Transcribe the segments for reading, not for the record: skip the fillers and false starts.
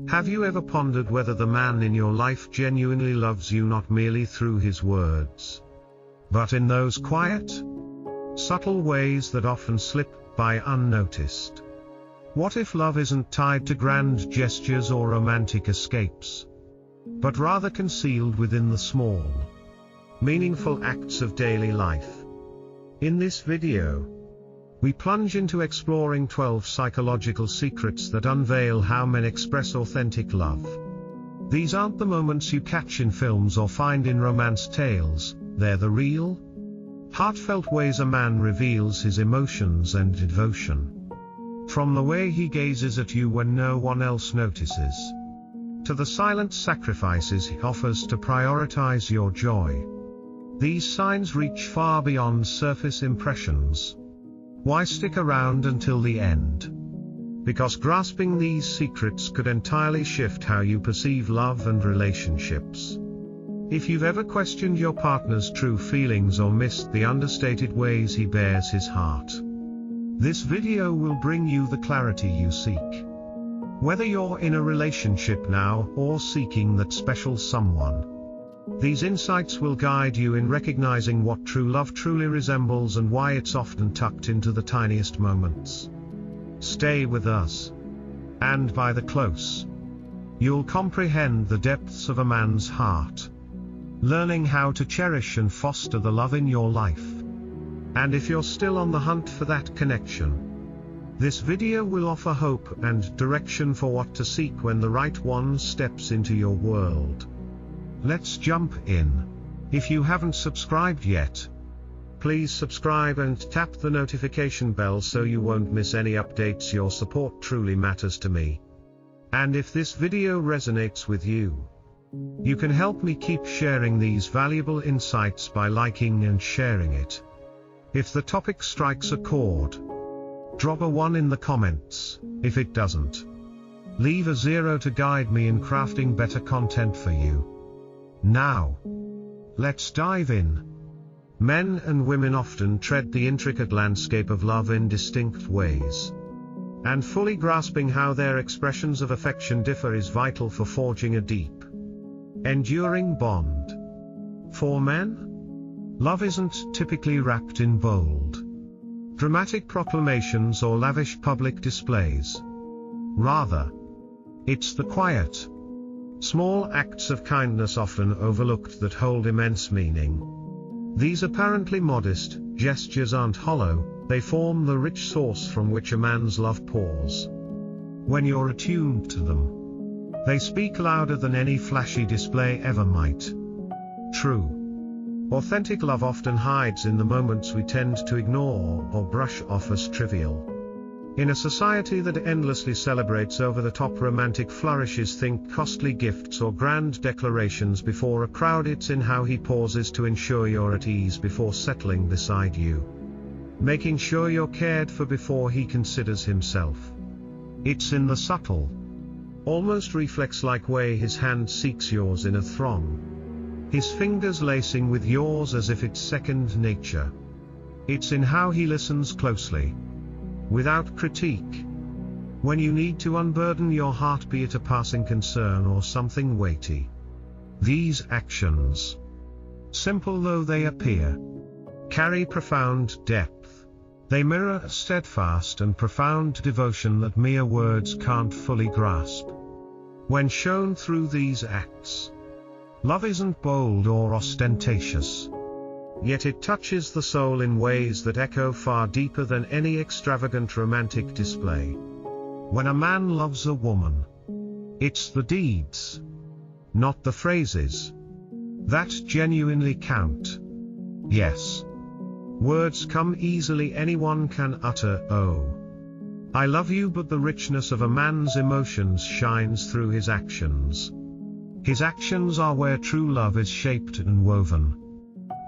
Have you ever pondered whether the man in your life genuinely loves you not merely through his words, but in those quiet, subtle ways that often slip by unnoticed? What if love isn't tied to grand gestures or romantic escapes, but rather concealed within the small, meaningful acts of daily life? In this video, we plunge into exploring 12 psychological secrets that unveil how men express authentic love. These aren't the moments you catch in films or find in romance tales, they're the real, heartfelt ways a man reveals his emotions and devotion. From the way he gazes at you when no one else notices, to the silent sacrifices he offers to prioritize your joy. These signs reach far beyond surface impressions. Why stick around until the end? Because grasping these secrets could entirely shift how you perceive love and relationships. If you've ever questioned your partner's true feelings or missed the understated ways he bears his heart, this video will bring you the clarity you seek. Whether you're in a relationship now or seeking that special someone, these insights will guide you in recognizing what true love truly resembles and why it's often tucked into the tiniest moments. Stay with us, and by the close, you'll comprehend the depths of a man's heart, learning how to cherish and foster the love in your life. And if you're still on the hunt for that connection, this video will offer hope and direction for what to seek when the right one steps into your world. Let's jump in. If you haven't subscribed yet, please subscribe and tap the notification bell so you won't miss any updates. Your support truly matters to me. And if this video resonates with you, you can help me keep sharing these valuable insights by liking and sharing it. If the topic strikes a chord, drop a 1 in the comments. If it doesn't, leave a 0 to guide me in crafting better content for you. Now, let's dive in. Men and women often tread the intricate landscape of love in distinct ways, and fully grasping how their expressions of affection differ is vital for forging a deep, enduring bond. For men, love isn't typically wrapped in bold, dramatic proclamations or lavish public displays. Rather, it's the quiet, small acts of kindness often overlooked that hold immense meaning. These apparently modest gestures aren't hollow, they form the rich source from which a man's love pours. When you're attuned to them, they speak louder than any flashy display ever might. True, authentic love often hides in the moments we tend to ignore or brush off as trivial. In a society that endlessly celebrates over-the-top romantic flourishes, think costly gifts or grand declarations before a crowd, it's in how he pauses to ensure you're at ease before settling beside you, making sure you're cared for before he considers himself. It's in the subtle, almost reflex-like way his hand seeks yours in a throng, his fingers lacing with yours as if it's second nature. It's in how he listens closely, without critique, when you need to unburden your heart, be it a passing concern or something weighty. These actions, simple though they appear, carry profound depth. They mirror a steadfast and profound devotion that mere words can't fully grasp. When shown through these acts, love isn't bold or ostentatious, yet it touches the soul in ways that echo far deeper than any extravagant romantic display. When a man loves a woman, it's the deeds, not the phrases, that genuinely count. Yes, words come easily, anyone can utter, "Oh, I love you," but the richness of a man's emotions shines through his actions. His actions are where true love is shaped and woven,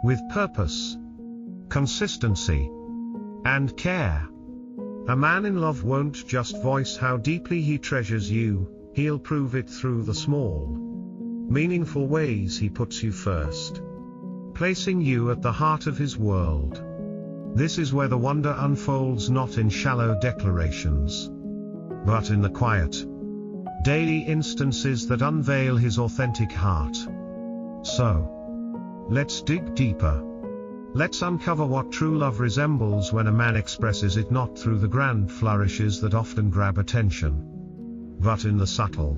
with purpose, consistency, and care. A man in love won't just voice how deeply he treasures you, he'll prove it through the small, meaningful ways he puts you first, placing you at the heart of his world. This is where the wonder unfolds, not in shallow declarations, but in the quiet, daily instances that unveil his authentic heart. So, let's dig deeper. Let's uncover what true love resembles when a man expresses it not through the grand flourishes that often grab attention, but in the subtle,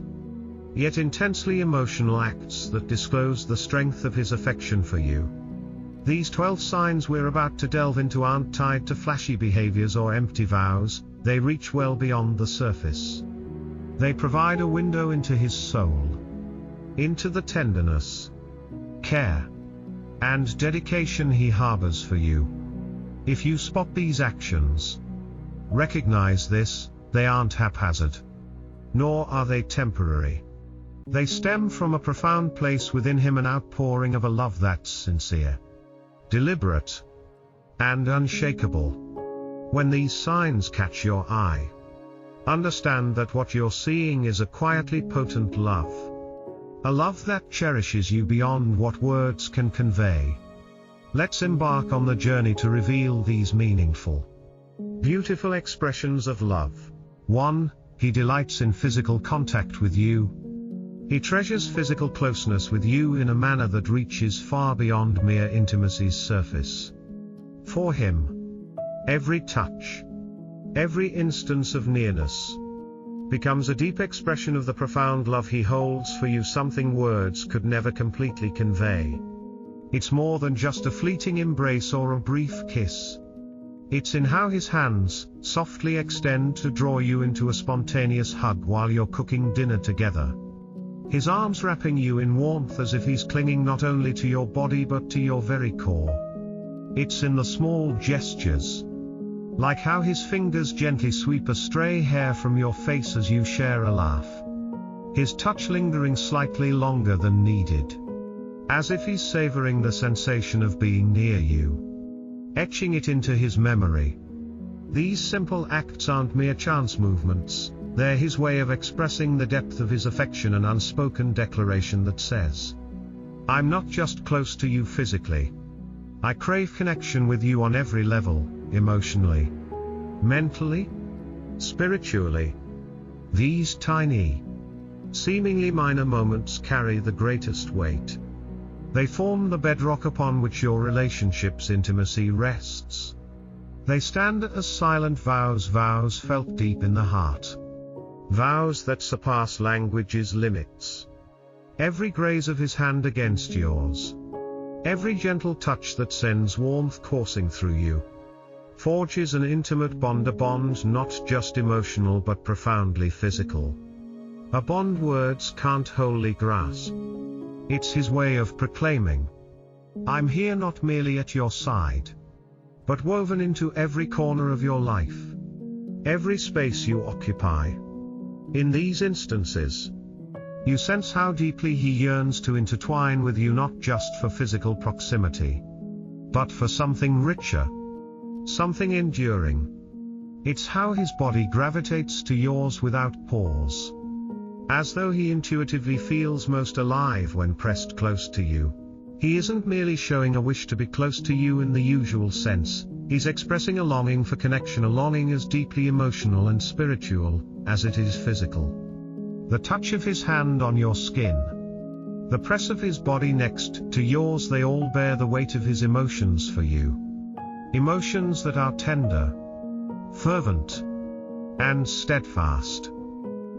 yet intensely emotional acts that disclose the strength of his affection for you. These 12 signs we're about to delve into aren't tied to flashy behaviors or empty vows, they reach well beyond the surface. They provide a window into his soul, into the tenderness, care, and dedication he harbors for you. If you spot these actions, recognize this: they aren't haphazard, nor are they temporary. They stem from a profound place within him, an outpouring of a love that's sincere, deliberate, and unshakable. When these signs catch your eye, understand that what you're seeing is a quietly potent love. A love that cherishes you beyond what words can convey. Let's embark on the journey to reveal these meaningful, beautiful expressions of love. 1. He delights in physical contact with you. He treasures physical closeness with you in a manner that reaches far beyond mere intimacy's surface. For him, every touch, every instance of nearness, becomes a deep expression of the profound love he holds for you, something words could never completely convey. It's more than just a fleeting embrace or a brief kiss. It's in how his hands softly extend to draw you into a spontaneous hug while you're cooking dinner together. His arms wrapping you in warmth as if he's clinging not only to your body but to your very core. It's in the small gestures, like how his fingers gently sweep a stray hair from your face as you share a laugh. His touch lingering slightly longer than needed, as if he's savoring the sensation of being near you, etching it into his memory. These simple acts aren't mere chance movements, they're his way of expressing the depth of his affection, an unspoken declaration that says, I'm not just close to you physically, I crave connection with you on every level, emotionally, mentally, spiritually. These tiny, seemingly minor moments carry the greatest weight. They form the bedrock upon which your relationship's intimacy rests. They stand as silent vows, vows felt deep in the heart. Vows that surpass language's limits. Every graze of his hand against yours, every gentle touch that sends warmth coursing through you, forges an intimate bond, a bond not just emotional but profoundly physical. A bond words can't wholly grasp. It's his way of proclaiming, I'm here, not merely at your side, but woven into every corner of your life, every space you occupy. In these instances, you sense how deeply he yearns to intertwine with you, not just for physical proximity, but for something richer, something enduring. It's how his body gravitates to yours without pause, as though he intuitively feels most alive when pressed close to you. He isn't merely showing a wish to be close to you in the usual sense, he's expressing a longing for connection, a longing as deeply emotional and spiritual as it is physical. The touch of his hand on your skin, the press of his body next to yours, they all bear the weight of his emotions for you. Emotions that are tender, fervent, and steadfast.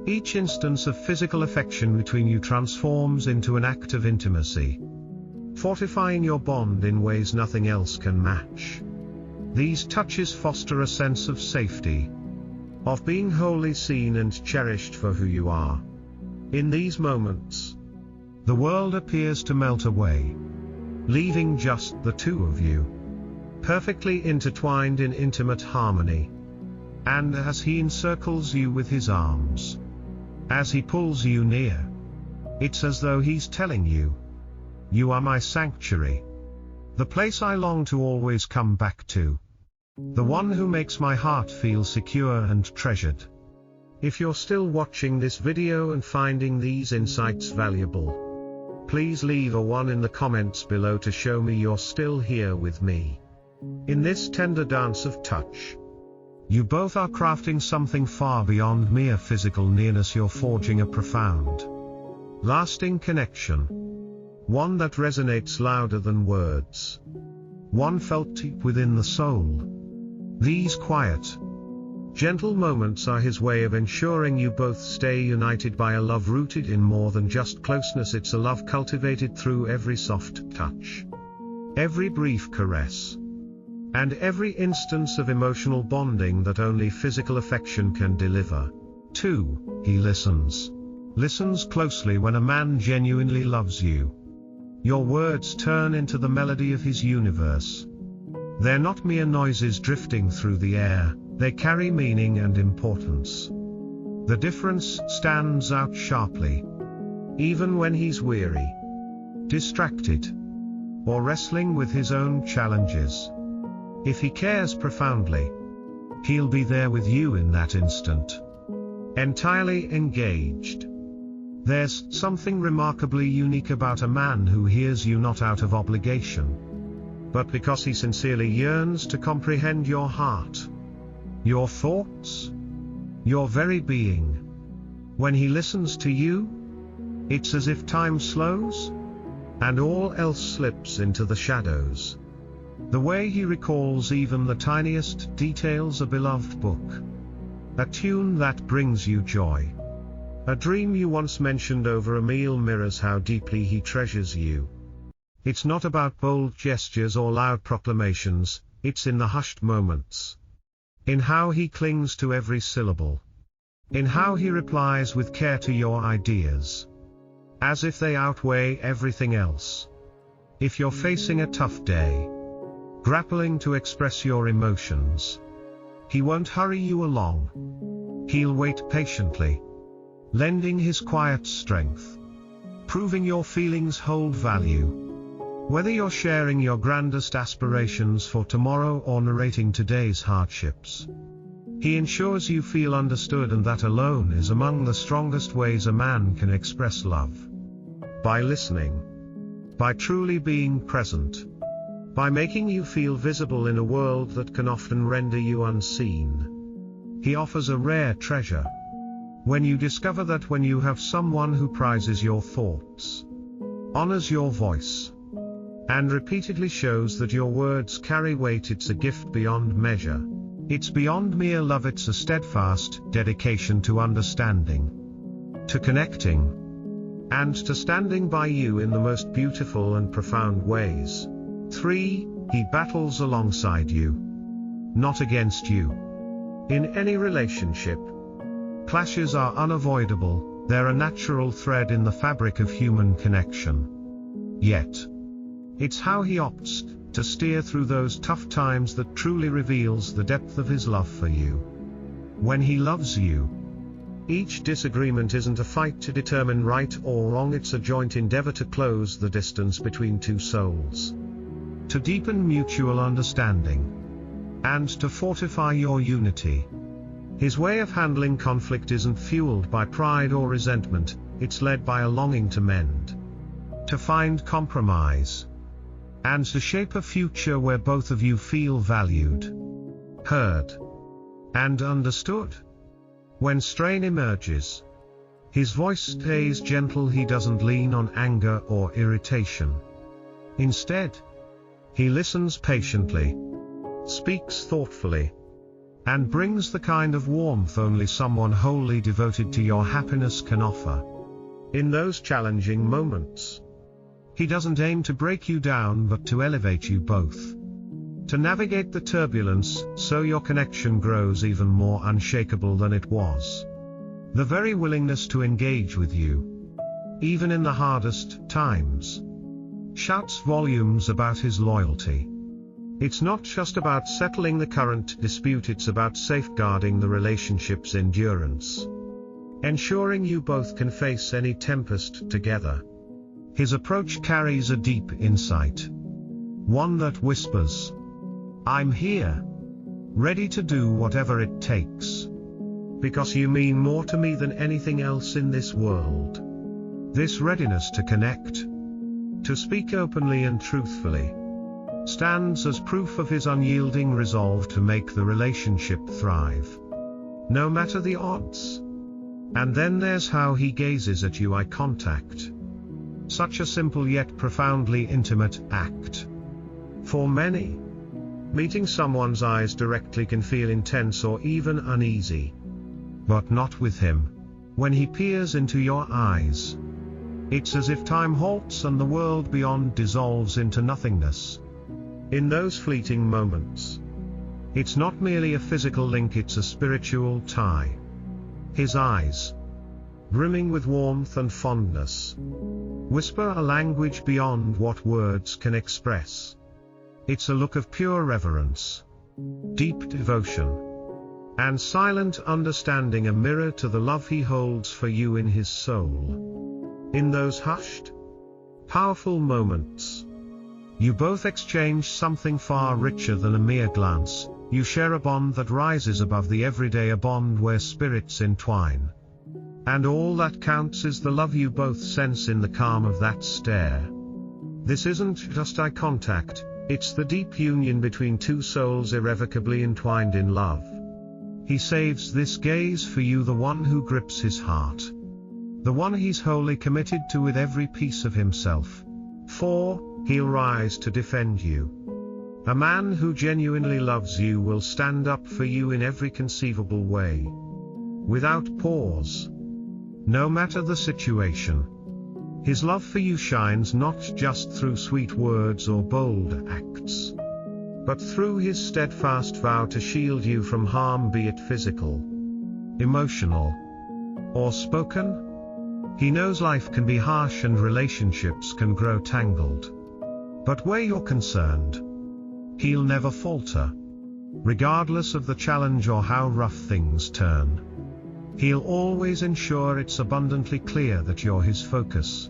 Each instance of physical affection between you transforms into an act of intimacy, fortifying your bond in ways nothing else can match. These touches foster a sense of safety, of being wholly seen and cherished for who you are. In these moments, the world appears to melt away, leaving just the two of you, perfectly intertwined in intimate harmony. And as he encircles you with his arms, as he pulls you near, it's as though he's telling you, you are my sanctuary, the place I long to always come back to, the one who makes my heart feel secure and treasured. If you're still watching this video and finding these insights valuable, please leave a 1 in the comments below to show me you're still here with me in this tender dance of touch. You both are crafting something far beyond mere physical nearness. You're forging a profound, lasting connection. One that resonates louder than words. One felt deep within the soul. These quiet, gentle moments are his way of ensuring you both stay united by a love rooted in more than just closeness. It's a love cultivated through every soft touch, every brief caress, and every instance of emotional bonding that only physical affection can deliver. 2. He listens. Listens closely. When a man genuinely loves you, your words turn into the melody of his universe. They're not mere noises drifting through the air, they carry meaning and importance. The difference stands out sharply. Even when he's weary, distracted, or wrestling with his own challenges, if he cares profoundly, he'll be there with you in that instant, entirely engaged. There's something remarkably unique about a man who hears you not out of obligation, but because he sincerely yearns to comprehend your heart, your thoughts, your very being. When he listens to you, it's as if time slows, and all else slips into the shadows. The way he recalls even the tiniest details: a beloved book, a tune that brings you joy, a dream you once mentioned over a meal, mirrors how deeply he treasures you. It's not about bold gestures or loud proclamations, it's in the hushed moments. In how he clings to every syllable. In how he replies with care to your ideas, as if they outweigh everything else. If you're facing a tough day, grappling to express your emotions, he won't hurry you along. He'll wait patiently, lending his quiet strength, proving your feelings hold value. Whether you're sharing your grandest aspirations for tomorrow or narrating today's hardships, he ensures you feel understood, and that alone is among the strongest ways a man can express love. By listening, by truly being present, by making you feel visible in a world that can often render you unseen. He offers a rare treasure. When you discover that when you have someone who prizes your thoughts, honors your voice, and repeatedly shows that your words carry weight, it's a gift beyond measure. It's beyond mere love, it's a steadfast dedication to understanding, to connecting, and to standing by you in the most beautiful and profound ways. 3. He battles alongside you, not against you. In any relationship, clashes are unavoidable, they're a natural thread in the fabric of human connection. Yet, it's how he opts to steer through those tough times that truly reveals the depth of his love for you. When he loves you, each disagreement isn't a fight to determine right or wrong, it's a joint endeavor to close the distance between two souls, to deepen mutual understanding, and to fortify your unity. His way of handling conflict isn't fueled by pride or resentment, it's led by a longing to mend, to find compromise, and to shape a future where both of you feel valued, heard, and understood. When strain emerges, his voice stays gentle, he doesn't lean on anger or irritation. Instead, he listens patiently, speaks thoughtfully, and brings the kind of warmth only someone wholly devoted to your happiness can offer. In those challenging moments, he doesn't aim to break you down but to elevate you both, to navigate the turbulence so your connection grows even more unshakable than it was. The very willingness to engage with you, even in the hardest times, shouts volumes about his loyalty. It's not just about settling the current dispute, it's about safeguarding the relationship's endurance, ensuring you both can face any tempest together. His approach carries a deep insight, one that whispers, "I'm here, ready to do whatever it takes, because you mean more to me than anything else in this world." This readiness to connect, to speak openly and truthfully, stands as proof of his unyielding resolve to make the relationship thrive, no matter the odds. And then there's how he gazes at you, eye contact. Such a simple yet profoundly intimate act. For many, meeting someone's eyes directly can feel intense or even uneasy. But not with him. When he peers into your eyes, it's as if time halts and the world beyond dissolves into nothingness. In those fleeting moments, it's not merely a physical link, it's a spiritual tie. His eyes, brimming with warmth and fondness, whisper a language beyond what words can express. It's a look of pure reverence, deep devotion, and silent understanding, a mirror to the love he holds for you in his soul. In those hushed, powerful moments, you both exchange something far richer than a mere glance. You share a bond that rises above the everyday, a bond where spirits entwine. And all that counts is the love you both sense in the calm of that stare. This isn't just eye contact, it's the deep union between two souls irrevocably entwined in love. He saves this gaze for you, the one who grips his heart, the one he's wholly committed to with every piece of himself. For he'll rise to defend you. A man who genuinely loves you will stand up for you in every conceivable way, without pause, no matter the situation. His love for you shines not just through sweet words or bold acts, but through his steadfast vow to shield you from harm, be it physical, emotional, or spoken. He knows life can be harsh and relationships can grow tangled. But where you're concerned, he'll never falter. Regardless of the challenge or how rough things turn, he'll always ensure it's abundantly clear that you're his focus.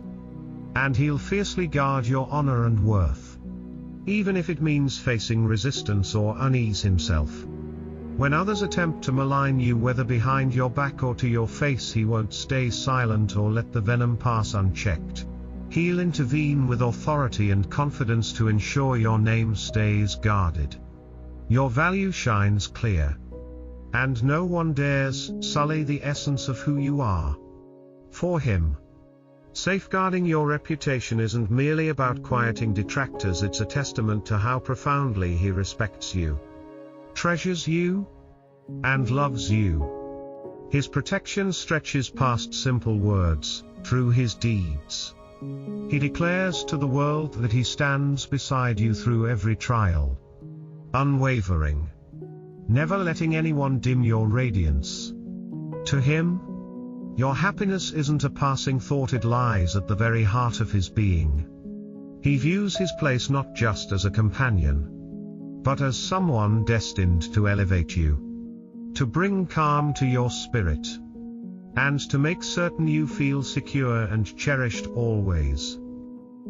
And he'll fiercely guard your honor and worth, even if it means facing resistance or unease himself. When others attempt to malign you, whether behind your back or to your face, he won't stay silent or let the venom pass unchecked. He'll intervene with authority and confidence to ensure your name stays guarded. Your value shines clear, and no one dares sully the essence of who you are. For him, safeguarding your reputation isn't merely about quieting detractors, it's a testament to how profoundly he respects you, treasures you, and loves you. His protection stretches past simple words, through his deeds. He declares to the world that he stands beside you through every trial, unwavering, never letting anyone dim your radiance. To him, your happiness isn't a passing thought, it lies at the very heart of his being. He views his place not just as a companion, but as someone destined to elevate you, to bring calm to your spirit, and to make certain you feel secure and cherished always.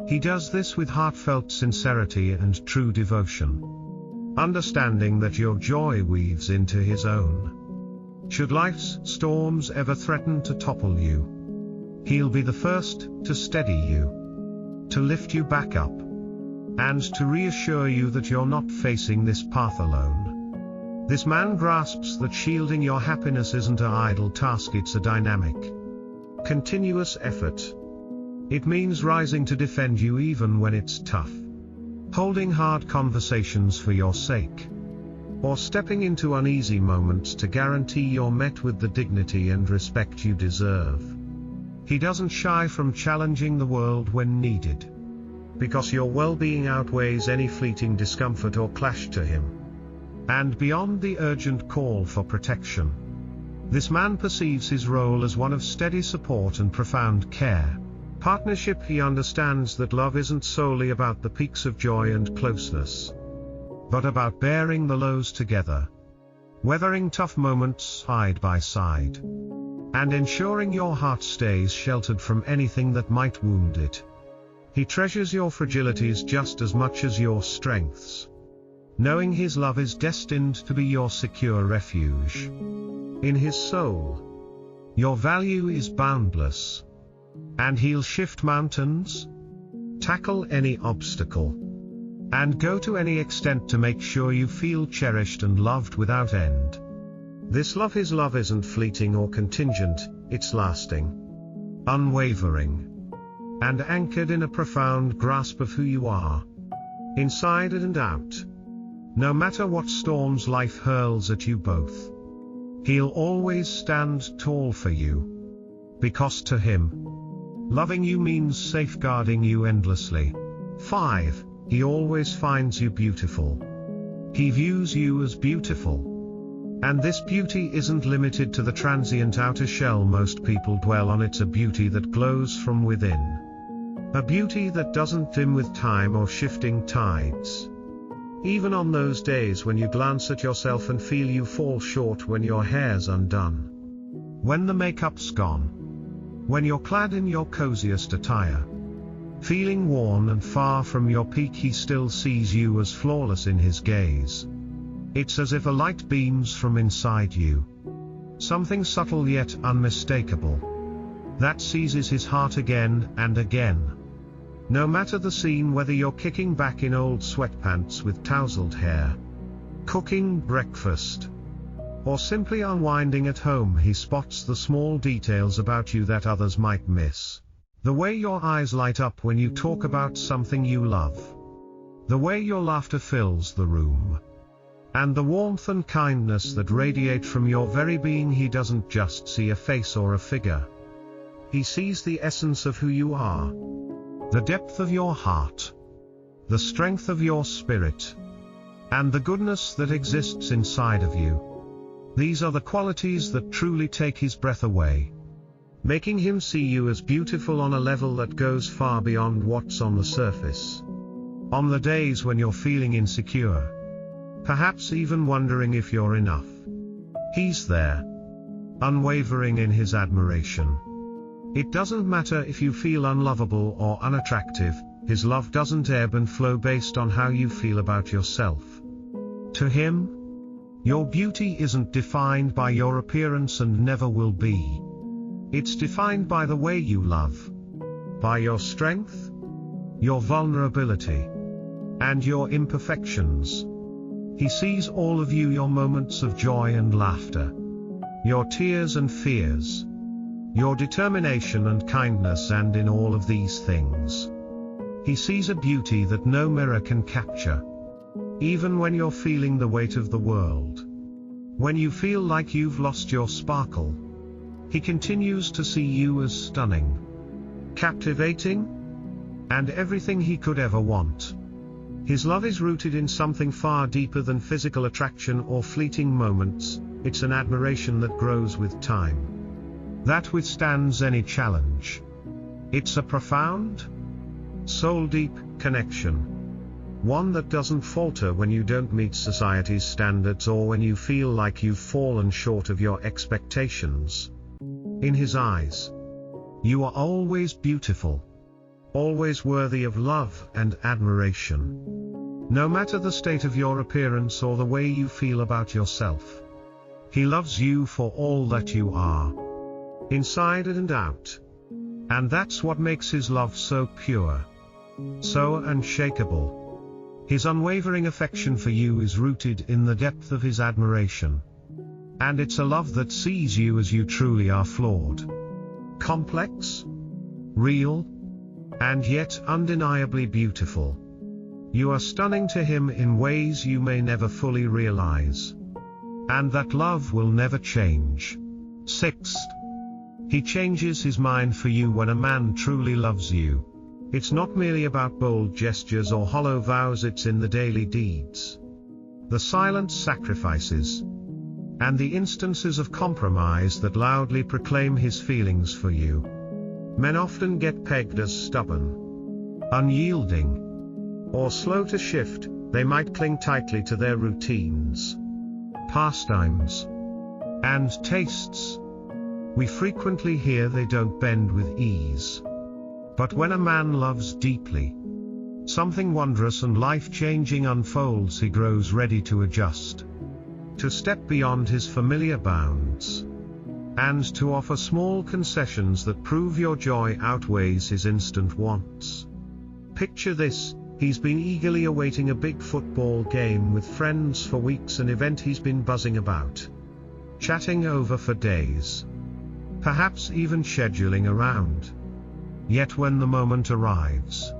He does this with heartfelt sincerity and true devotion, understanding that your joy weaves into his own. Should life's storms ever threaten to topple you, he'll be the first to steady you, to lift you back up, and to reassure you that you're not facing this path alone. This man grasps that shielding your happiness isn't an idle task, it's a dynamic, continuous effort. It means rising to defend you even when it's tough, holding hard conversations for your sake, or stepping into uneasy moments to guarantee you're met with the dignity and respect you deserve. He doesn't shy from challenging the world when needed, because your well-being outweighs any fleeting discomfort or clash to him. And beyond the urgent call for protection, this man perceives his role as one of steady support and profound care. Partnership. He understands that love isn't solely about the peaks of joy and closeness, but about bearing the lows together, weathering tough moments side by side, and ensuring your heart stays sheltered from anything that might wound it. He treasures your fragilities just as much as your strengths, knowing his love is destined to be your secure refuge. In his soul, your value is boundless, and he'll shift mountains, tackle any obstacle, and go to any extent to make sure you feel cherished and loved without end. This love isn't fleeting or contingent, it's lasting, unwavering, and anchored in a profound grasp of who you are, inside and out. No matter what storms life hurls at you both, he'll always stand tall for you, because to him, loving you means safeguarding you endlessly. 5. He always finds you beautiful. He views you as beautiful. And this beauty isn't limited to the transient outer shell most people dwell on. It's a beauty that glows from within. A beauty that doesn't dim with time or shifting tides. Even on those days when you glance at yourself and feel you fall short, when your hair's undone, when the makeup's gone, when you're clad in your coziest attire, feeling worn and far from your peak, he still sees you as flawless in his gaze. It's as if a light beams from inside you, something subtle yet unmistakable, that seizes his heart again and again. No matter the scene, whether you're kicking back in old sweatpants with tousled hair, cooking breakfast, or simply unwinding at home, he spots the small details about you that others might miss. The way your eyes light up when you talk about something you love, the way your laughter fills the room, and the warmth and kindness that radiate from your very being. He doesn't just see a face or a figure. He sees the essence of who you are, the depth of your heart, the strength of your spirit, and the goodness that exists inside of you. These are the qualities that truly take his breath away, making him see you as beautiful on a level that goes far beyond what's on the surface. On the days when you're feeling insecure, perhaps even wondering if you're enough, he's there, unwavering in his admiration. It doesn't matter if you feel unlovable or unattractive, his love doesn't ebb and flow based on how you feel about yourself. To him, your beauty isn't defined by your appearance and never will be. It's defined by the way you love, by your strength, your vulnerability, and your imperfections. He sees all of you, your moments of joy and laughter, your tears and fears, your determination and kindness, and in all of these things, he sees a beauty that no mirror can capture. Even when you're feeling the weight of the world, when you feel like you've lost your sparkle, he continues to see you as stunning, captivating, and everything he could ever want. His love is rooted in something far deeper than physical attraction or fleeting moments. It's an admiration that grows with time, that withstands any challenge. It's a profound, soul-deep connection, one that doesn't falter when you don't meet society's standards or when you feel like you've fallen short of your expectations. In his eyes, you are always beautiful, always worthy of love and admiration. No matter the state of your appearance or the way you feel about yourself, he loves you for all that you are, inside and out. And that's what makes his love so pure, so unshakable. His unwavering affection for you is rooted in the depth of his admiration. And it's a love that sees you as you truly are, flawed, complex, real, and yet undeniably beautiful. You are stunning to him in ways you may never fully realize. And that love will never change. 6. He changes his mind for you. When a man truly loves you, it's not merely about bold gestures or hollow vows, it's in the daily deeds, the silent sacrifices, and the instances of compromise that loudly proclaim his feelings for you. Men often get pegged as stubborn, unyielding, or slow to shift. They might cling tightly to their routines, pastimes, and tastes. We frequently hear they don't bend with ease. But when a man loves deeply, something wondrous and life-changing unfolds. He grows ready to adjust, to step beyond his familiar bounds, and to offer small concessions that prove your joy outweighs his instant wants. Picture this: He's been eagerly awaiting a big football game with friends for weeks, an event he's been buzzing about, chatting over for days, perhaps even scheduling around. Yet when the moment arrives,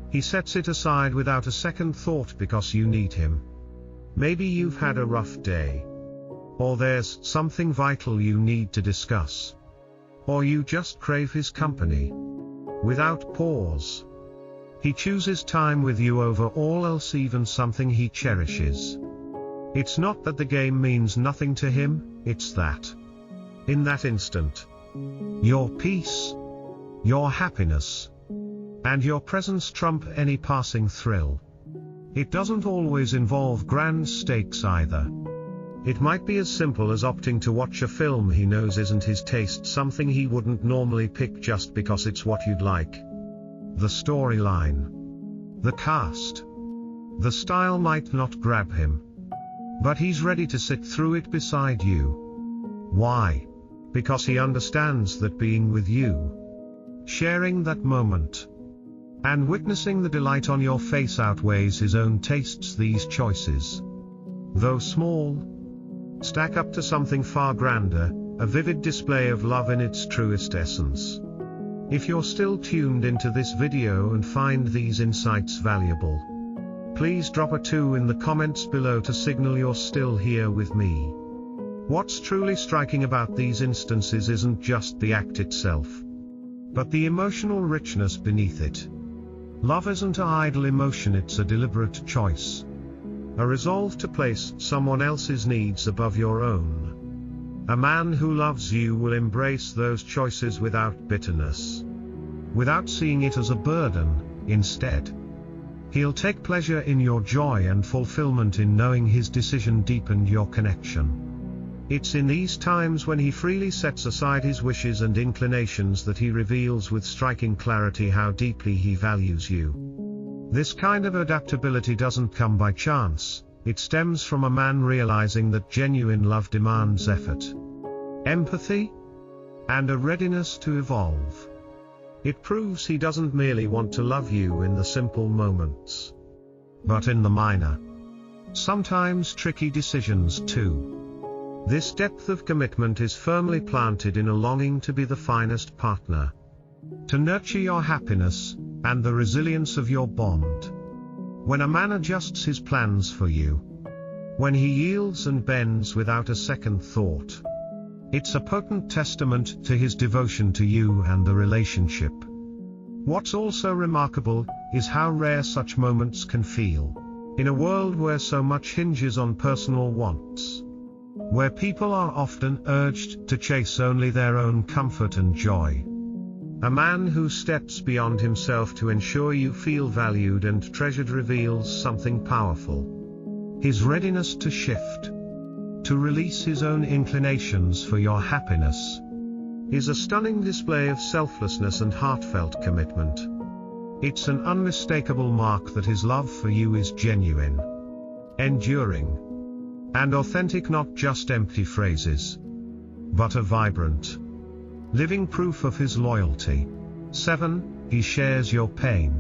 he sets it aside without a second thought because you need him. Maybe you've had a rough day, or there's something vital you need to discuss, or you just crave his company. Without pause, he chooses time with you over all else, even something he cherishes. It's not that the game means nothing to him, it's that, in that instant, your peace, your happiness, and your presence trump any passing thrill. It doesn't always involve grand stakes either. It might be as simple as opting to watch a film he knows isn't his taste, something he wouldn't normally pick just because it's what you'd like. The storyline, the cast, the style might not grab him, but he's ready to sit through it beside you. Why? Because he understands that being with you, sharing that moment, and witnessing the delight on your face outweighs his own tastes. These choices, though small, stack up to something far grander, a vivid display of love in its truest essence. If you're still tuned into this video and find these insights valuable, please drop a 2 in the comments below to signal you're still here with me. What's truly striking about these instances isn't just the act itself, but the emotional richness beneath it. Love isn't an idle emotion, it's a deliberate choice, a resolve to place someone else's needs above your own. A man who loves you will embrace those choices without bitterness, without seeing it as a burden. Instead, he'll take pleasure in your joy and fulfillment in knowing his decision deepened your connection. It's in these times when he freely sets aside his wishes and inclinations that he reveals with striking clarity how deeply he values you. This kind of adaptability doesn't come by chance. It stems from a man realizing that genuine love demands effort, empathy, and a readiness to evolve. It proves he doesn't merely want to love you in the simple moments, but in the minor, sometimes tricky decisions too. This depth of commitment is firmly planted in a longing to be the finest partner, to nurture your happiness, and the resilience of your bond. When a man adjusts his plans for you, when he yields and bends without a second thought, it's a potent testament to his devotion to you and the relationship. What's also remarkable is how rare such moments can feel. In a world where so much hinges on personal wants, where people are often urged to chase only their own comfort and joy, a man who steps beyond himself to ensure you feel valued and treasured reveals something powerful. His readiness to shift, to release his own inclinations for your happiness, is a stunning display of selflessness and heartfelt commitment. It's an unmistakable mark that his love for you is genuine, enduring, and authentic, not just empty phrases, but a vibrant, living proof of his loyalty. 7. He shares your pain.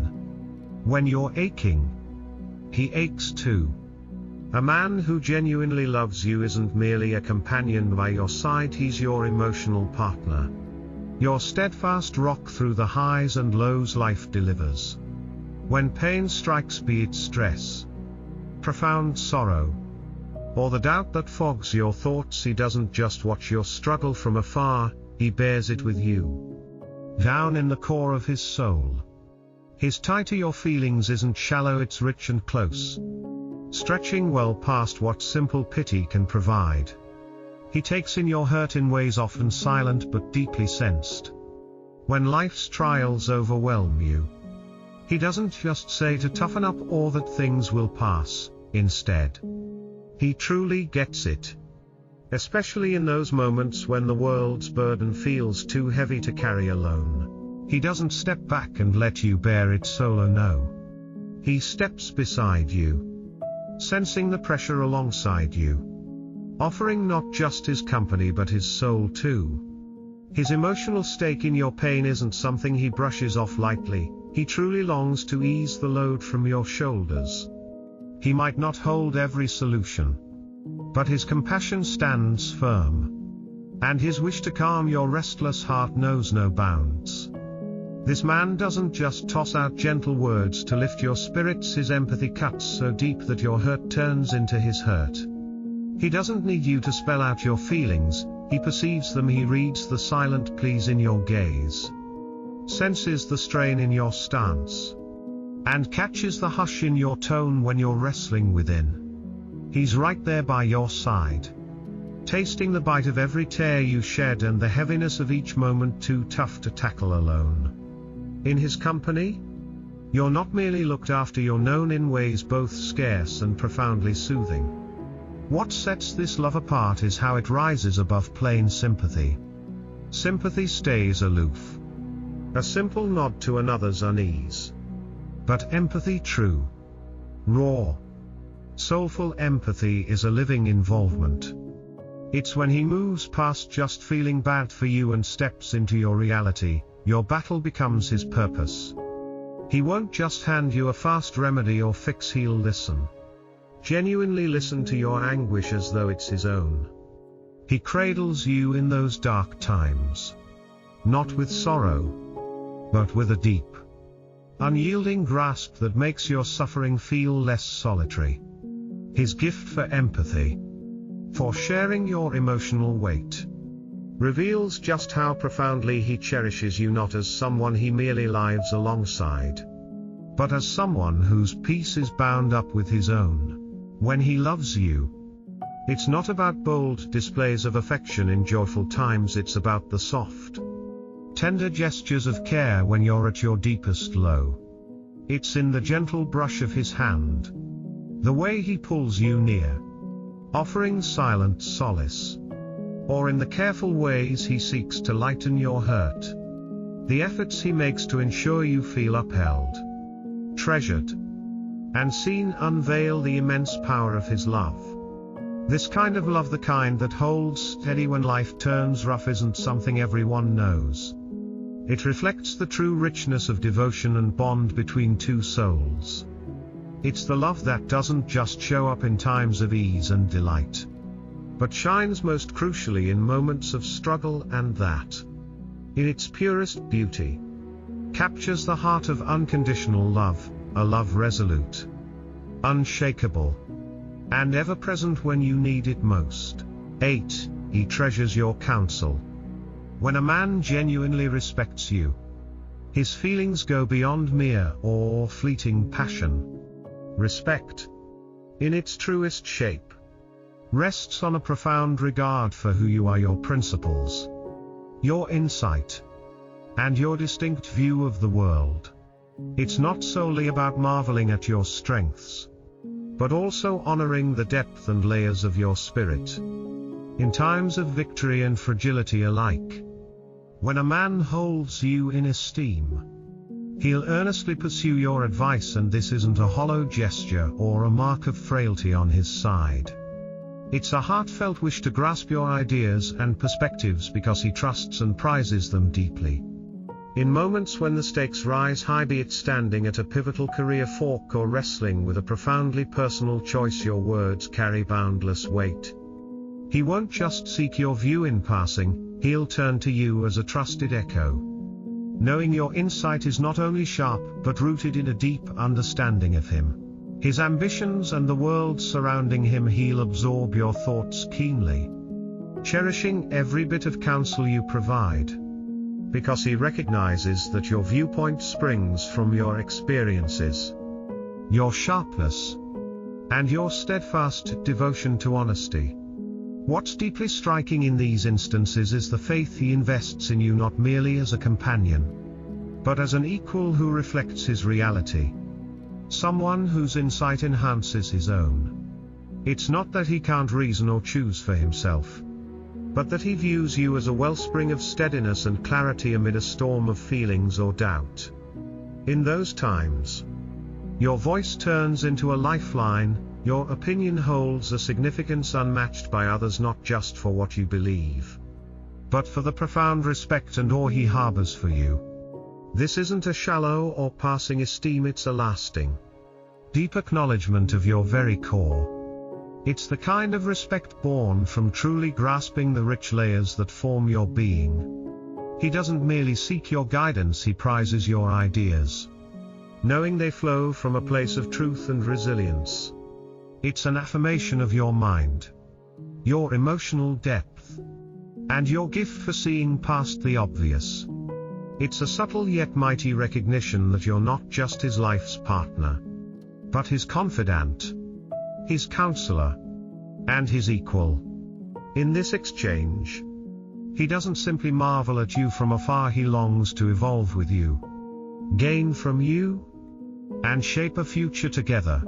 When you're aching, he aches too. A man who genuinely loves you isn't merely a companion by your side, he's your emotional partner, your steadfast rock through the highs and lows life delivers. When pain strikes, be it stress, profound sorrow, or the doubt that fogs your thoughts, he doesn't just watch your struggle from afar, he bears it with you, down in the core of his soul. His tie to your feelings isn't shallow, it's rich and close, stretching well past what simple pity can provide. He takes in your hurt in ways often silent but deeply sensed. When life's trials overwhelm you, he doesn't just say to toughen up or that things will pass. Instead, he truly gets it. Especially in those moments when the world's burden feels too heavy to carry alone. He doesn't step back and let you bear it solo, no. He steps beside you, sensing the pressure alongside you, offering not just his company but his soul too. His emotional stake in your pain isn't something he brushes off lightly, He truly longs to ease the load from your shoulders. He might not hold every solution, but his compassion stands firm, and his wish to calm your restless heart knows no bounds. This man doesn't just toss out gentle words to lift your spirits, his empathy cuts so deep that your hurt turns into his hurt. He doesn't need you to spell out your feelings, he perceives them, he reads the silent pleas in your gaze, senses the strain in your stance, and catches the hush in your tone when you're wrestling within. He's right there by your side, tasting the bite of every tear you shed and the heaviness of each moment too tough to tackle alone. In his company, you're not merely looked after, you're known in ways both scarce and profoundly soothing. What sets this love apart is how it rises above plain sympathy. Sympathy stays aloof, a simple nod to another's unease. But empathy, true, raw, soulful empathy, is a living involvement. It's when he moves past just feeling bad for you and steps into your reality, your battle becomes his purpose. He won't just hand you a fast remedy or fix, he'll listen. Genuinely listen to your anguish as though it's his own. He cradles you in those dark times, not with sorrow, but with a deep, unyielding grasp that makes your suffering feel less solitary. His gift for empathy, for sharing your emotional weight, reveals just how profoundly he cherishes you, not as someone he merely lives alongside, but as someone whose peace is bound up with his own. When he loves you, it's not about bold displays of affection in joyful times, it's about the soft, tender gestures of care when you're at your deepest low. It's in the gentle brush of his hand, the way he pulls you near, offering silent solace, or in the careful ways he seeks to lighten your hurt. The efforts he makes to ensure you feel upheld, treasured, and seen unveil the immense power of his love. This kind of love, the kind that holds steady when life turns rough, isn't something everyone knows. It reflects the true richness of devotion and bond between two souls. It's the love that doesn't just show up in times of ease and delight, but shines most crucially in moments of struggle, and that, in its purest beauty, captures the heart of unconditional love, a love resolute, unshakable, and ever present when you need it most. 8. He treasures your counsel. When a man genuinely respects you, his feelings go beyond mere or fleeting passion. Respect, in its truest shape, rests on a profound regard for who you are, your principles, your insight, and your distinct view of the world. It's not solely about marveling at your strengths, but also honoring the depth and layers of your spirit, in times of victory and fragility alike. When a man holds you in esteem, he'll earnestly pursue your advice, and this isn't a hollow gesture or a mark of frailty on his side. It's a heartfelt wish to grasp your ideas and perspectives because he trusts and prizes them deeply. In moments when the stakes rise high, be it standing at a pivotal career fork or wrestling with a profoundly personal choice, your words carry boundless weight. He won't just seek your view in passing, he'll turn to you as a trusted echo, knowing your insight is not only sharp but rooted in a deep understanding of him, his ambitions and the world surrounding him. He'll absorb your thoughts keenly, cherishing every bit of counsel you provide, because he recognizes that your viewpoint springs from your experiences, your sharpness, and your steadfast devotion to honesty. What's deeply striking in these instances is the faith he invests in you, not merely as a companion, but as an equal who reflects his reality, someone whose insight enhances his own. It's not that he can't reason or choose for himself, but that he views you as a wellspring of steadiness and clarity amid a storm of feelings or doubt. In those times, your voice turns into a lifeline, your opinion holds a significance unmatched by others, not just for what you believe, but for the profound respect and awe he harbors for you. This isn't a shallow or passing esteem, it's a lasting, deep acknowledgement of your very core. It's the kind of respect born from truly grasping the rich layers that form your being. He doesn't merely seek your guidance, he prizes your ideas, knowing they flow from a place of truth and resilience. It's an affirmation of your mind, your emotional depth, and your gift for seeing past the obvious. It's a subtle yet mighty recognition that you're not just his life's partner, but his confidant, his counselor, and his equal. In this exchange, he doesn't simply marvel at you from afar, he longs to evolve with you, gain from you, and shape a future together.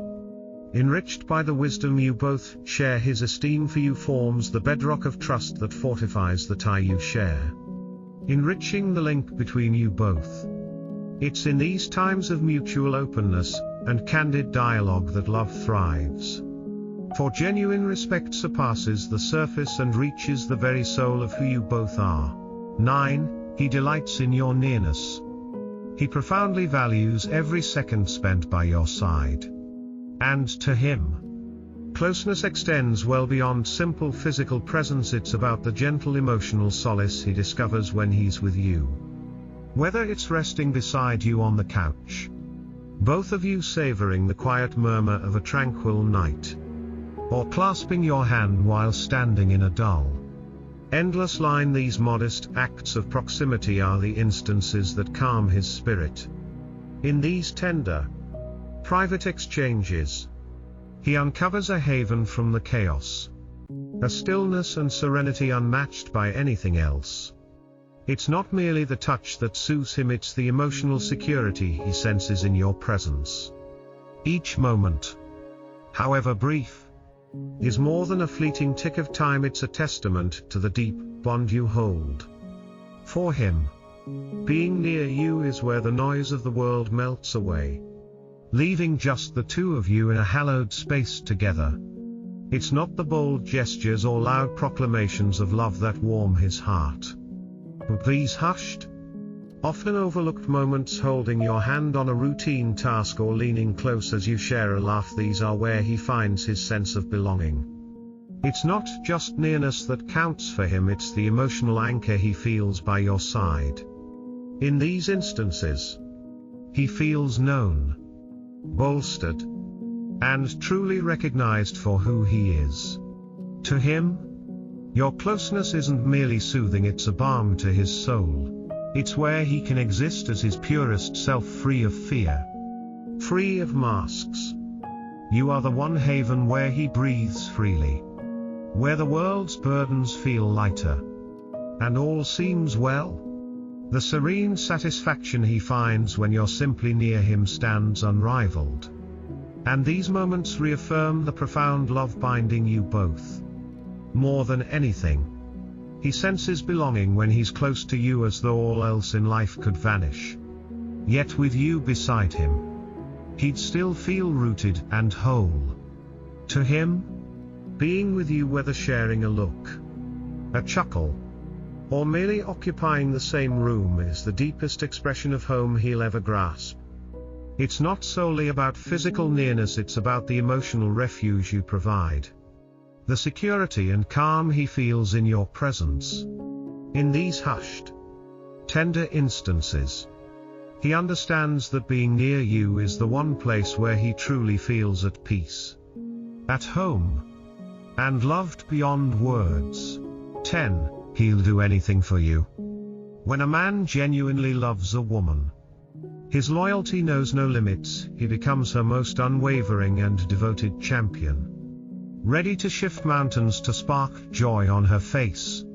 Enriched by the wisdom you both share, his esteem for you forms the bedrock of trust that fortifies the tie you share, enriching the link between you both. It's in these times of mutual openness and candid dialogue that love thrives. For genuine respect surpasses the surface and reaches the very soul of who you both are. 9. He delights in your nearness. He profoundly values every second spent by your side. And to him, closeness extends well beyond simple physical presence. It's about the gentle emotional solace he discovers when he's with you. Whether it's resting beside you on the couch, both of you savoring the quiet murmur of a tranquil night, or clasping your hand while standing in a dull, endless line, these modest acts of proximity are the instances that calm his spirit. In these tender, private exchanges, he uncovers a haven from the chaos, a stillness and serenity unmatched by anything else. It's not merely the touch that soothes him, it's the emotional security he senses in your presence. Each moment, however brief, is more than a fleeting tick of time, it's a testament to the deep bond you hold. For him, being near you is where the noise of the world melts away, leaving just the two of you in a hallowed space together. It's not the bold gestures or loud proclamations of love that warm his heart, but these hushed, often overlooked moments, holding your hand on a routine task or leaning close as you share a laugh. These are where he finds his sense of belonging. It's not just nearness that counts for him, it's the emotional anchor he feels by your side. In these instances, he feels known, bolstered, and truly recognized for who he is. To him, your closeness isn't merely soothing, it's a balm to his soul. It's where he can exist as his purest self, free of fear, free of masks. You are the one haven where he breathes freely, where the world's burdens feel lighter, and all seems well. The serene satisfaction he finds when you're simply near him stands unrivaled. And these moments reaffirm the profound love binding you both. More than anything, he senses belonging when he's close to you, as though all else in life could vanish. Yet with you beside him, he'd still feel rooted and whole. To him, being with you, whether sharing a look, a chuckle, or merely occupying the same room, is the deepest expression of home he'll ever grasp. It's not solely about physical nearness, it's about the emotional refuge you provide, the security and calm he feels in your presence. In these hushed, tender instances, he understands that being near you is the one place where he truly feels at peace, at home, and loved beyond words. 10. He'll do anything for you. When a man genuinely loves a woman, his loyalty knows no limits. He becomes her most unwavering and devoted champion, ready to shift mountains to spark joy on her face.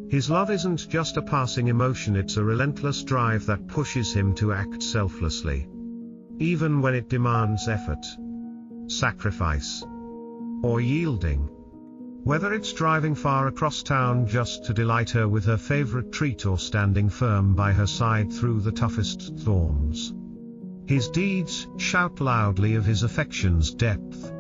His love isn't just a passing emotion, it's a relentless drive that pushes him to act selflessly, even when it demands effort, sacrifice, or yielding. Whether it's driving far across town just to delight her with her favorite treat, or standing firm by her side through the toughest storms, his deeds shout loudly of his affection's depth.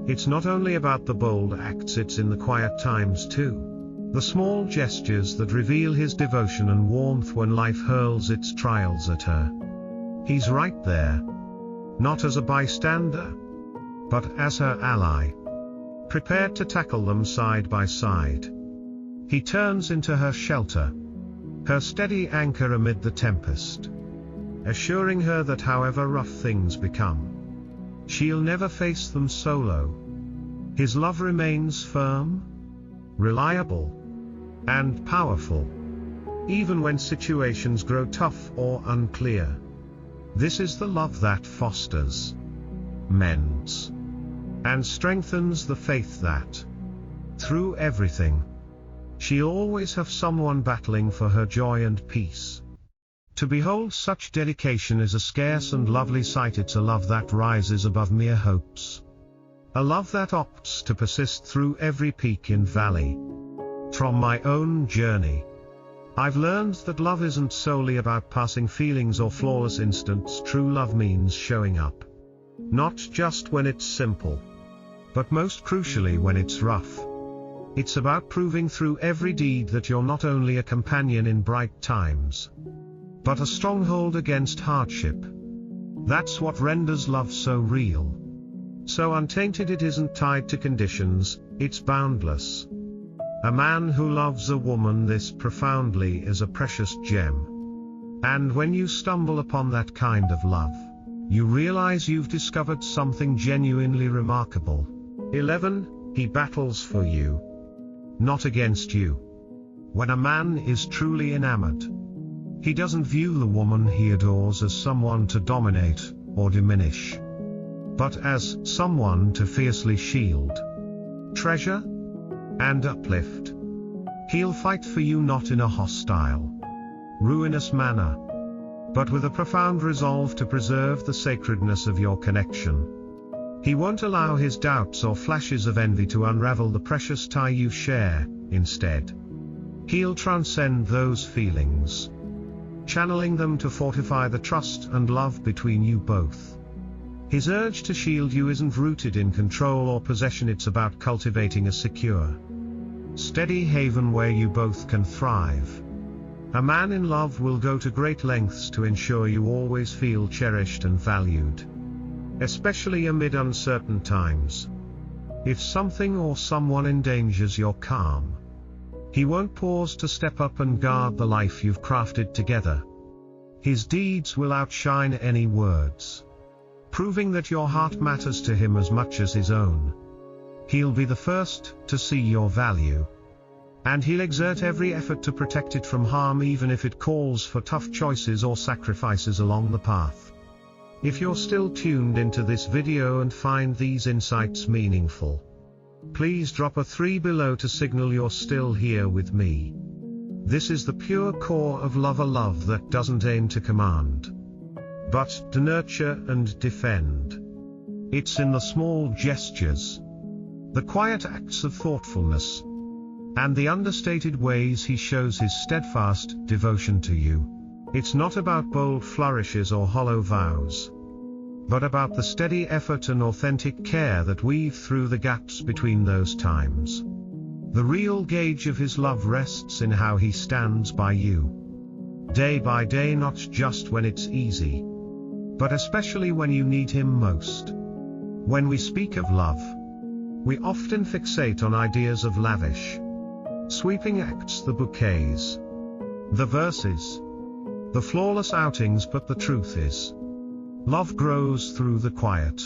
It's not only about the bold acts, it's in the quiet times too. The small gestures that reveal his devotion and warmth when life hurls its trials at her. He's right there. Not as a bystander, but as her ally, prepared to tackle them side by side. He turns into her shelter, her steady anchor amid the tempest, assuring her that however rough things become, she'll never face them solo. His love remains firm, reliable, and powerful, even when situations grow tough or unclear. This is the love that fosters, mends, and strengthens the faith that, through everything, she'll always have someone battling for her joy and peace. To behold such dedication is a scarce and lovely sight. It's a love that rises above mere hopes. A love that opts to persist through every peak and valley. From my own journey, I've learned that love isn't solely about passing feelings or flawless instants. True love means showing up. Not just when it's simple, but most crucially when it's rough. It's about proving through every deed that you're not only a companion in bright times, but a stronghold against hardship. That's what renders love so real, so untainted. It isn't tied to conditions, it's boundless. A man who loves a woman this profoundly is a precious gem. And when you stumble upon that kind of love, you realize you've discovered something genuinely remarkable. 11. He battles for you, not against you. When a man is truly enamored, he doesn't view the woman he adores as someone to dominate or diminish, but as someone to fiercely shield, treasure, and uplift. He'll fight for you not in a hostile, ruinous manner, but with a profound resolve to preserve the sacredness of your connection. He won't allow his doubts or flashes of envy to unravel the precious tie you share. Instead, he'll transcend those feelings, channeling them to fortify the trust and love between you both. His urge to shield you isn't rooted in control or possession. It's about cultivating a secure, steady haven where you both can thrive. A man in love will go to great lengths to ensure you always feel cherished and valued, especially amid uncertain times. If something or someone endangers your calm, he won't pause to step up and guard the life you've crafted together. His deeds will outshine any words, proving that your heart matters to him as much as his own. He'll be the first to see your value, and he'll exert every effort to protect it from harm, even if it calls for tough choices or sacrifices along the path. If you're still tuned into this video and find these insights meaningful, please drop a 3 below to signal you're still here with me. This is the pure core of love, a love that doesn't aim to command, but to nurture and defend. It's in the small gestures, the quiet acts of thoughtfulness, and the understated ways he shows his steadfast devotion to you. It's not about bold flourishes or hollow vows, but about the steady effort and authentic care that weave through the gaps between those times. The real gauge of his love rests in how he stands by you, day by day, not just when it's easy, but especially when you need him most. When we speak of love, we often fixate on ideas of lavish, sweeping acts, the bouquets, the verses, the flawless outings, but the truth is, love grows through the quiet,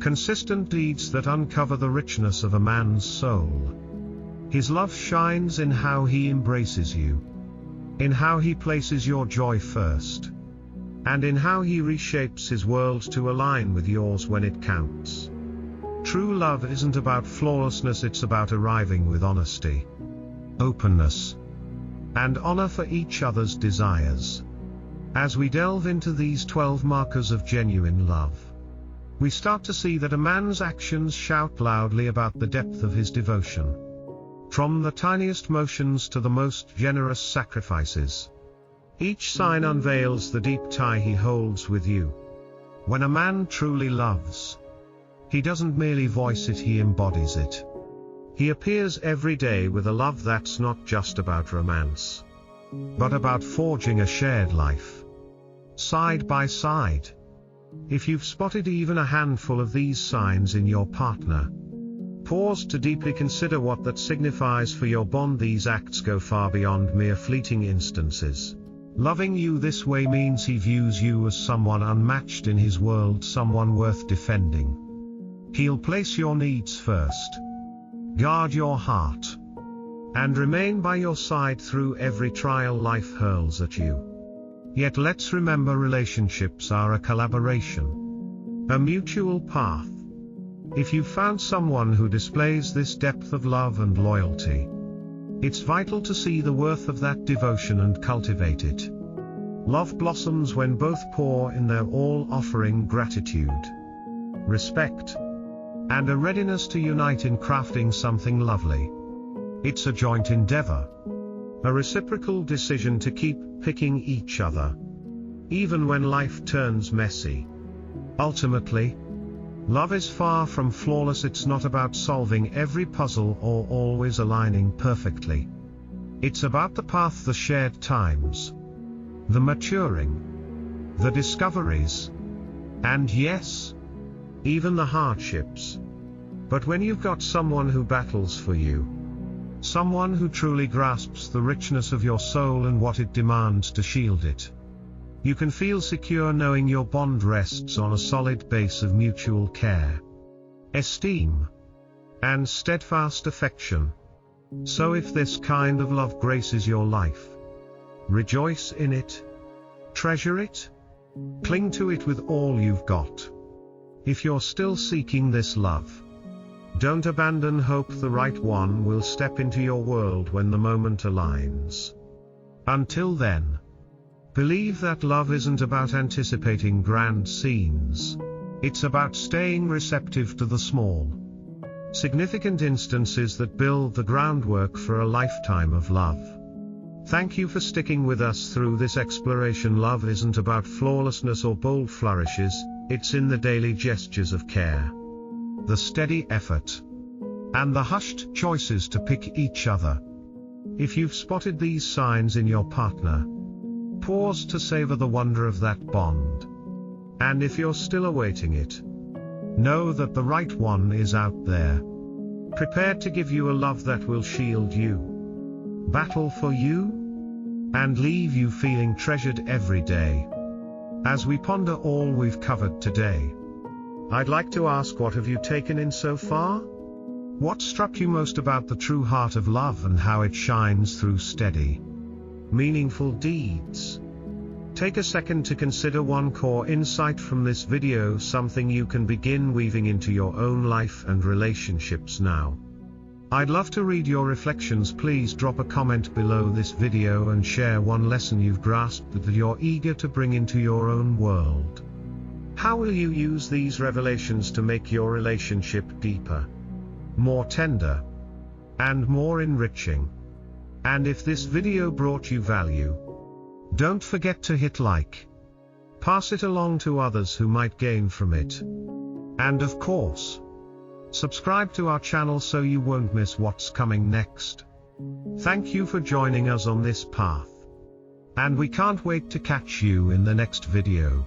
consistent deeds that uncover the richness of a man's soul. His love shines in how he embraces you, in how he places your joy first, and in how he reshapes his world to align with yours when it counts. True love isn't about flawlessness, it's about arriving with honesty, openness, and honor for each other's desires. As we delve into these 12 markers of genuine love, we start to see that a man's actions shout loudly about the depth of his devotion. From the tiniest motions to the most generous sacrifices, each sign unveils the deep tie he holds with you. When a man truly loves, he doesn't merely voice it, he embodies it. He appears every day with a love that's not just about romance, but about forging a shared life, side by side. If you've spotted even a handful of these signs in your partner, pause to deeply consider what that signifies for your bond. These acts go far beyond mere fleeting instances. Loving you this way means he views you as someone unmatched in his world, someone worth defending. He'll place your needs first, guard your heart, and remain by your side through every trial life hurls at you. Yet let's remember, relationships are a collaboration, a mutual path. If you've found someone who displays this depth of love and loyalty, it's vital to see the worth of that devotion and cultivate it. Love blossoms when both pour in their all, offering gratitude, respect, and a readiness to unite in crafting something lovely. It's a joint endeavor, a reciprocal decision to keep picking each other, even when life turns messy. Ultimately, love is far from flawless. It's not about solving every puzzle or always aligning perfectly. It's about the path, the shared times, the maturing, the discoveries, and yes, even the hardships. But when you've got someone who battles for you, someone who truly grasps the richness of your soul and what it demands to shield it, you can feel secure knowing your bond rests on a solid base of mutual care, esteem, and steadfast affection. So if this kind of love graces your life, rejoice in it, treasure it, cling to it with all you've got. If you're still seeking this love, don't abandon hope. The right one will step into your world when the moment aligns. Until then, believe that love isn't about anticipating grand scenes. It's about staying receptive to the small, significant instances that build the groundwork for a lifetime of love. Thank you for sticking with us through this exploration. Love isn't about flawlessness or bold flourishes, it's in the daily gestures of care, the steady effort, and the hushed choices to pick each other. If you've spotted these signs in your partner, pause to savor the wonder of that bond. And if you're still awaiting it, know that the right one is out there, prepared to give you a love that will shield you, battle for you, and leave you feeling treasured every day. As we ponder all we've covered today, I'd like to ask, what have you taken in so far? What struck you most about the true heart of love and how it shines through steady, meaningful deeds? Take a second to consider one core insight from this video, something you can begin weaving into your own life and relationships now. I'd love to read your reflections. Please drop a comment below this video and share one lesson you've grasped that you're eager to bring into your own world. How will you use these revelations to make your relationship deeper, more tender, and more enriching? And if this video brought you value, don't forget to hit like, pass it along to others who might gain from it, and of course, subscribe to our channel so you won't miss what's coming next. Thank you for joining us on this path, and we can't wait to catch you in the next video.